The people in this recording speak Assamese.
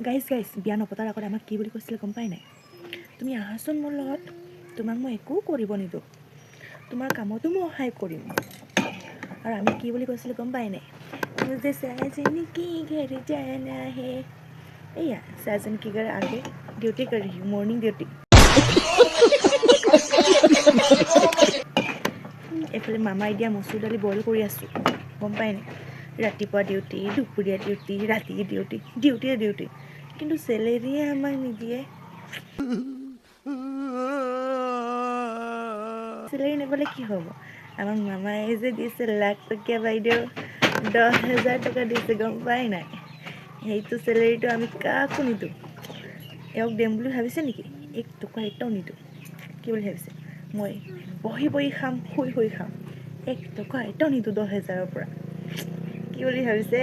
গাইজ বিয়া নপতাৰ আগত আমাক কি বুলি কৈছিলে গম পাই নাই? তুমি আহাচোন মোৰ লগত, তোমাক মই একো কৰিব নিদিওঁ, তোমাৰ কামতো মই সহায় কৰিম। আৰু আমি কি বুলি কৈছিলোঁ গম পাই নাই? মুঝে साजन की घर जाना है। एया साजन की घर आगे ड्यूटी कर रही हूँ, मॉर्निंग ड्यूटी। এফালে মামাই দিয়া মচুৰ দালি বইল কৰি আছোঁ গম পাই নাই? ৰাতিপুৱা ডিউটি, দুপৰীয়া ডিউটি, ৰাতি ডিউটি, ডিউটিয়ে ডিউটি, কিন্তু চেলেৰিয়ে আমাক নিদিয়ে। চেলেৰি নাপালে কি হ'ব? আমাক মামাই যে দিছে লাখ টকীয়া বাইদেউ, 10,000 টকা দিছে গম পাই নাই? সেইটো চেলেৰিটো আমি কাকো নিদিওঁ। এওক দিম বুলি ভাবিছে নেকি? 1 টকা এটাও নিদিওঁ। কি বুলি ভাবিছে? মই বহি বহি খাম, শুই শুই খাম, 1 টকা এটাও নিদিওঁ 10,000ৰ পৰা। কি বুলি ভাবিছে?